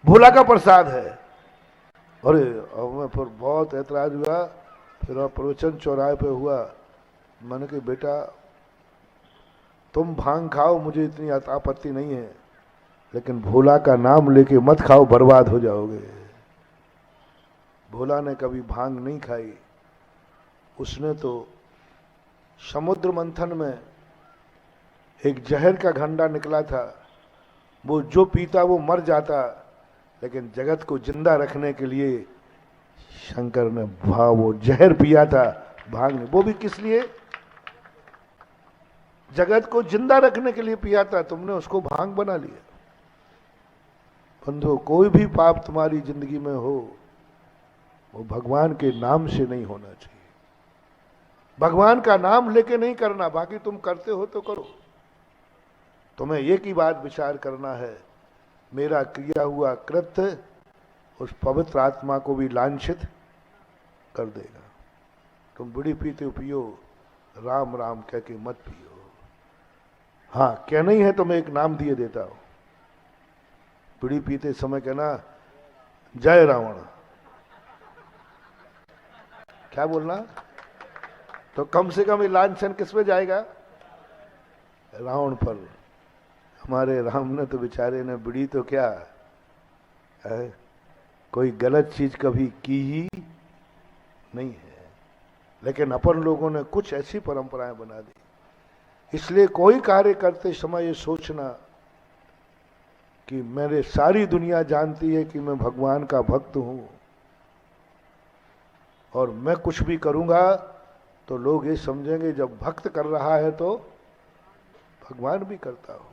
भोला का प्रसाद है। अरे मैं फिर बहुत ऐतराज हुआ। फिर प्रवचन चौराहे पे हुआ। मैंने कहा बेटा तुम भांग खाओ, मुझे इतनी आपत्ति नहीं है, लेकिन भोला का नाम लेके मत खाओ, बर्बाद हो जाओगे। भोला ने कभी भांग नहीं खाई, उसने तो समुद्र मंथन में एक जहर का घंटा निकला था, वो जो पीता वो मर जाता, लेकिन जगत को जिंदा रखने के लिए शंकर ने वो जहर पिया था, भांग ने। वो भी किस लिए? जगत को जिंदा रखने के लिए पिया था, तुमने उसको भांग बना लिया। बंधु, कोई भी पाप तुम्हारी जिंदगी में हो, वो भगवान के नाम से नहीं होना चाहिए। भगवान का नाम लेके नहीं करना, बाकी तुम करते हो तो करो। तुम्हें एक ही बात विचार करना है, मेरा किया हुआ कृत्य उस पवित्र आत्मा को भी लांछित कर देगा। तुम बीड़ी पीते हो पियो, राम राम कह के मत पियो। हाँ, क्या नहीं है तो मैं एक नाम दिए देता हूं। बीड़ी पीते समय कहना जय रावण, क्या बोलना? तो कम से कम ये लांछन किस पे जाएगा? रावण पर। हमारे राम ने तो बेचारे ने बीड़ी तो क्या है, कोई गलत चीज कभी की ही नहीं है, लेकिन अपन लोगों ने कुछ ऐसी परंपराएं बना दी। इसलिए कोई कार्य करते समय ये सोचना कि मेरे सारी दुनिया जानती है कि मैं भगवान का भक्त हूं, और मैं कुछ भी करूंगा तो लोग ये समझेंगे जब भक्त कर रहा है तो भगवान भी करता हो।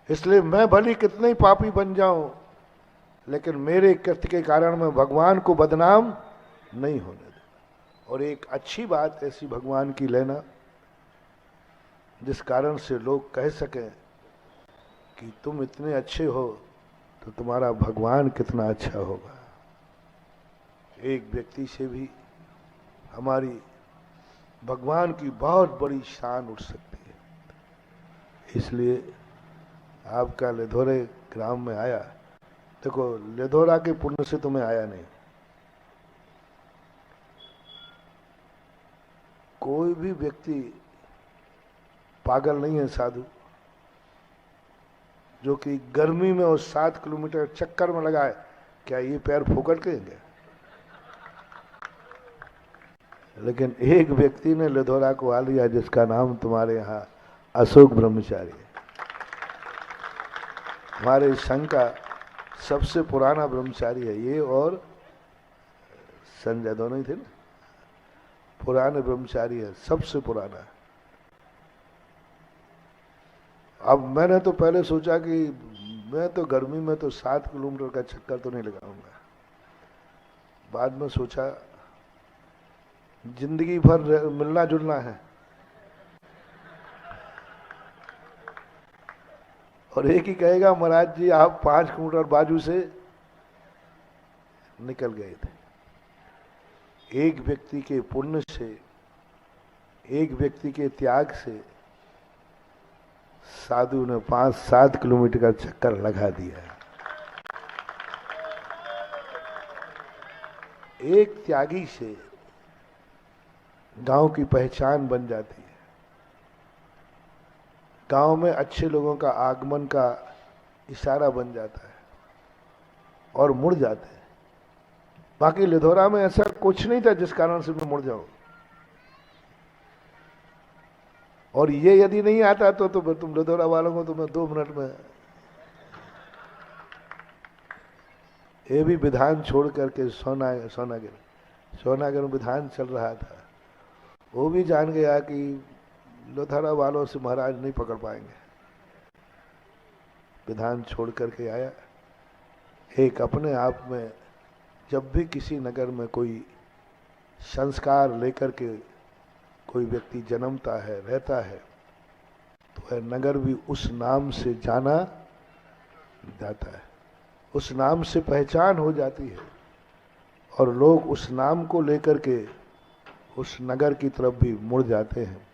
इसलिए मैं भली कितने ही पापी बन जाऊं, लेकिन मेरे कृत्य के कारण मैं भगवान को बदनाम नहीं होने देता। और एक अच्छी बात ऐसी भगवान की लेना जिस कारण से लोग कह सकें कि तुम इतने अच्छे हो तो तुम्हारा भगवान कितना अच्छा होगा। एक व्यक्ति से भी हमारी भगवान की बहुत बड़ी शान उठ सकती है। इसलिए आपका लेधोरे ग्राम में आया, देखो लेधोरा के पुण्य से तुम्हें आया नहीं। कोई भी व्यक्ति पागल नहीं है साधु जो कि गर्मी में उस 7 किलोमीटर चक्कर में लगाए। क्या ये पैर फोकट करेंगे? लेकिन एक व्यक्ति ने लेधोरा को आ लिया जिसका नाम तुम्हारे यहाँ अशोक ब्रह्मचारी है। हमारे संघ का सबसे पुराना ब्रह्मचारी है ये, और संजय दोनों ही थे ना, पुराने ब्रह्मचारी है, सबसे पुराना। अब मैंने तो पहले सोचा कि मैं तो गर्मी में तो 7 किलोमीटर का चक्कर तो नहीं लगाऊंगा। बाद में सोचा जिंदगी भर मिलना जुलना है, और एक ही कहेगा महाराज जी आप 5 किलोमीटर बाजू से निकल गए थे। एक व्यक्ति के पुण्य से एक व्यक्ति के त्याग से साधु ने 5-7 किलोमीटर का चक्कर लगा दिया। एक त्यागी से गांव की पहचान बन जाती है। गांव में अच्छे लोगों का आगमन का इशारा बन जाता है और मुड़ जाते हैं। बाकी लिधोरा में ऐसा कुछ नहीं था जिस कारण से मैं मुड़ जाऊं। और ये यदि नहीं आता तो तुम लिधोरा वालों को तो मैं 2 मिनट में ये भी विधान छोड़ करके सोनागर में विधान चल रहा था। वो भी जान गया कि लिधोरा वालों से महाराज नहीं पकड़ पाएंगे। विधान छोड़ करके आया। एक अपने आप में जब भी किसी नगर में कोई संस्कार लेकर के कोई व्यक्ति जन्मता है, रहता है, तो वह नगर भी उस नाम से जाना जाता है, उस नाम से पहचान हो जाती है और लोग उस नाम को लेकर के उस नगर की तरफ भी मुड़ जाते हैं।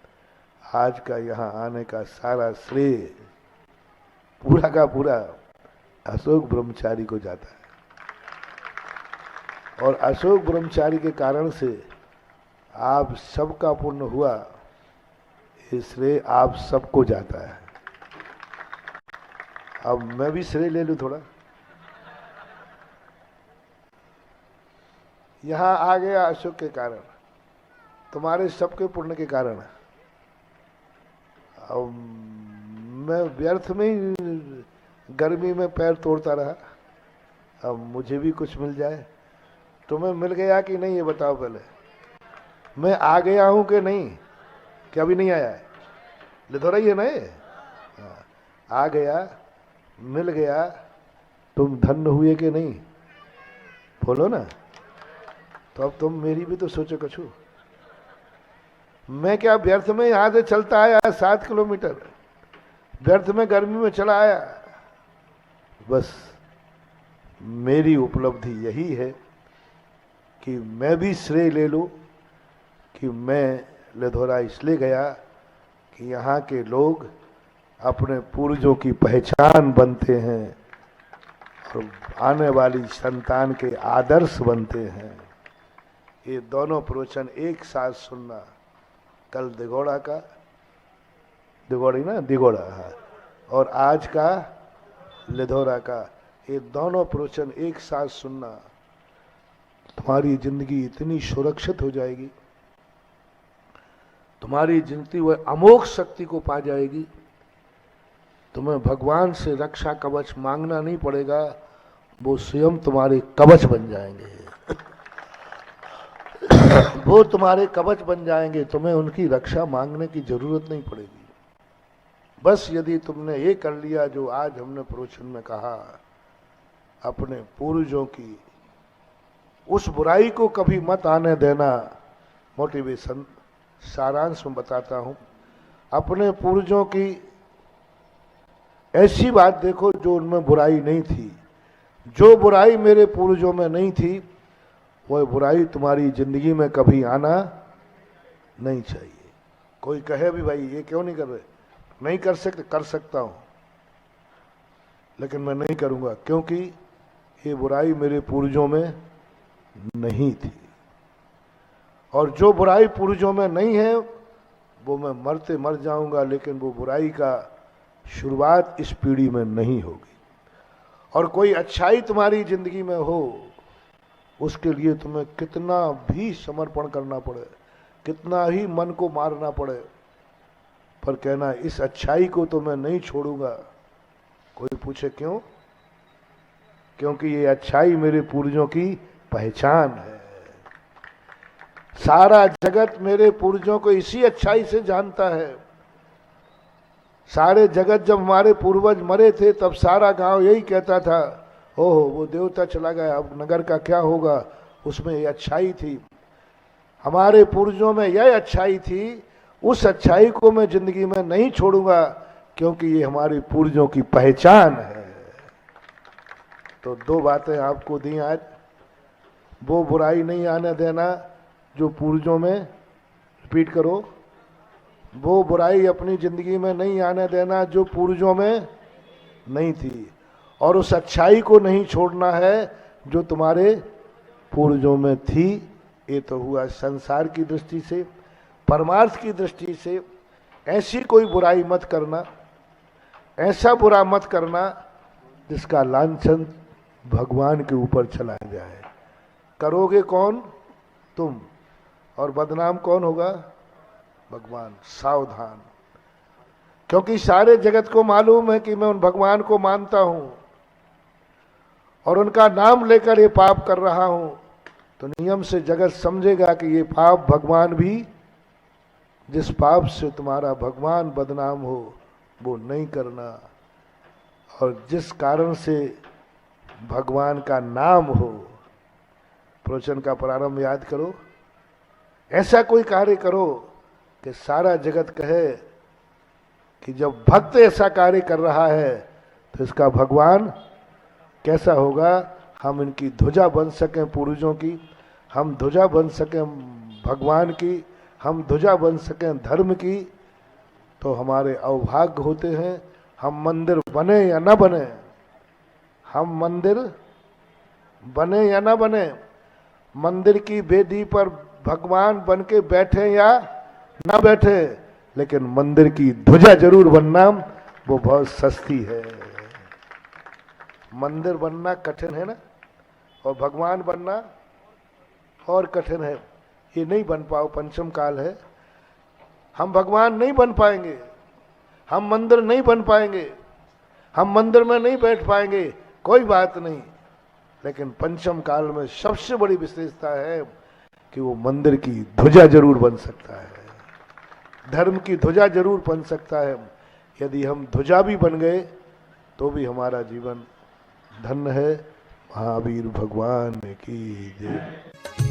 आज का यहाँ आने का सारा श्रेय पूरा का पूरा अशोक ब्रह्मचारी को जाता है और अशोक ब्रह्मचारी के कारण से आप सबका पुण्य हुआ, ये श्रेय आप सबको जाता है। अब मैं भी श्रेय ले लूं थोड़ा। यहां आ गया अशोक के कारण, तुम्हारे सबके पुण्य के कारण। अब मैं व्यर्थ में ही गर्मी में पैर तोड़ता रहा। अब मुझे भी कुछ मिल जाए। तुम्हें मिल गया कि नहीं ये बताओ पहले। मैं आ गया हूं कि नहीं, कि अभी नहीं आया है? लिधोरा ही है ना ये? आ गया, मिल गया, तुम धन्य हुए कि नहीं? बोलो ना। तो अब तुम मेरी भी तो सोचो कछु। मैं क्या व्यर्थ में यहां से चलता आया 7 किलोमीटर, व्यर्थ में गर्मी में चला आया। बस मेरी उपलब्धि यही है कि मैं भी श्रेय ले लूं कि मैं लिधोरा इसलिए गया कि यहाँ के लोग अपने पूर्वजों की पहचान बनते हैं और आने वाली संतान के आदर्श बनते हैं। ये दोनों प्रवचन एक साथ सुनना, कल दिगोड़ा का, दिगोड़ी ना, दिगोड़ा, हाँ, और आज का लिधोरा का, ये दोनों प्रवचन एक साथ सुनना, तुम्हारी जिंदगी इतनी सुरक्षित हो जाएगी, तुम्हारी जिंदगी वह अमोघ शक्ति को पा जाएगी। तुम्हें भगवान से रक्षा कवच मांगना नहीं पड़ेगा, वो स्वयं तुम्हारे कवच बन जाएंगे। वो तुम्हारे कवच बन जाएंगे, तुम्हें उनकी रक्षा मांगने की जरूरत नहीं पड़ेगी। बस यदि तुमने ये कर लिया जो आज हमने प्रवचन में कहा, अपने पूर्वजों की उस बुराई को कभी मत आने देना। मोटिवेशन सारांश में बताता हूं, अपने पूर्वजों की ऐसी बात देखो जो उनमें बुराई नहीं थी। जो बुराई मेरे पूर्वजों में नहीं थी, वह बुराई तुम्हारी जिंदगी में कभी आना नहीं चाहिए। कोई कहे भी भाई ये क्यों नहीं कर रहे, नहीं कर सकते, कर सकता हूं, लेकिन मैं नहीं करूंगा क्योंकि ये बुराई मेरे पूर्वजों में नहीं थी। और जो बुराई पूर्वजों में नहीं है वो मैं मरते मर जाऊंगा, लेकिन वो बुराई का शुरुआत इस पीढ़ी में नहीं होगी। और कोई अच्छाई तुम्हारी जिंदगी में हो, उसके लिए तुम्हें कितना भी समर्पण करना पड़े, कितना ही मन को मारना पड़े, पर कहना इस अच्छाई को तो मैं नहीं छोड़ूंगा। कोई पूछे क्यों? क्योंकि ये अच्छाई मेरे पूर्वजों की पहचान है। सारा जगत मेरे पूर्वजों को इसी अच्छाई से जानता है। सारे जगत जब हमारे पूर्वज मरे थे तब सारा गांव यही कहता था, ओहो वो देवता चला गया, अब नगर का क्या होगा। उसमें ये अच्छाई थी, हमारे पूर्वजों में यह अच्छाई थी। उस अच्छाई को मैं जिंदगी में नहीं छोड़ूंगा क्योंकि ये हमारे पूर्वजों की पहचान है। तो 2 बातें आपको दी आज। वो बुराई नहीं आने देना जो पूर्वजों में, रिपीट करो, वो बुराई अपनी जिंदगी में नहीं आने देना जो पूर्वजों में नहीं थी, और उस अच्छाई को नहीं छोड़ना है जो तुम्हारे पूर्वजों में थी। ये तो हुआ संसार की दृष्टि से। परमार्थ की दृष्टि से ऐसी कोई बुराई मत करना, ऐसा बुरा मत करना जिसका लांछन भगवान के ऊपर चला जाए। करोगे कौन? तुम। और बदनाम कौन होगा? भगवान। सावधान, क्योंकि सारे जगत को मालूम है कि मैं उन भगवान को मानता हूं और उनका नाम लेकर ये पाप कर रहा हूं, तो नियम से जगत समझेगा कि ये पाप भगवान भी, जिस पाप से तुम्हारा भगवान बदनाम हो वो नहीं करना, और जिस कारण से भगवान का नाम हो। प्रवचन का प्रारंभ याद करो, ऐसा कोई कार्य करो कि सारा जगत कहे कि जब भक्त ऐसा कार्य कर रहा है तो इसका भगवान कैसा होगा। हम इनकी ध्वजा बन सकें पूर्वजों की, हम ध्वजा बन सकें भगवान की, हम ध्वजा बन सकें धर्म की, तो हमारे अवभाग्य होते हैं। हम मंदिर बने या न बने, हम मंदिर बने या न बने, मंदिर की वेदी पर भगवान बन के बैठे या न बैठे, लेकिन मंदिर की ध्वजा जरूर बनना, वो बहुत सस्ती है। मंदिर बनना कठिन है ना, और भगवान बनना और कठिन है। ये नहीं बन पाओ, पंचम काल है, हम भगवान नहीं बन पाएंगे, हम मंदिर नहीं बन पाएंगे, हम मंदिर में नहीं बैठ पाएंगे, कोई बात नहीं। लेकिन पंचम काल में सबसे बड़ी विशेषता है कि वो मंदिर की ध्वजा जरूर बन सकता है, धर्म की ध्वजा जरूर बन सकता है। यदि हम ध्वजा भी बन गए तो भी हमारा जीवन धन्य है। महावीर भगवान की जय।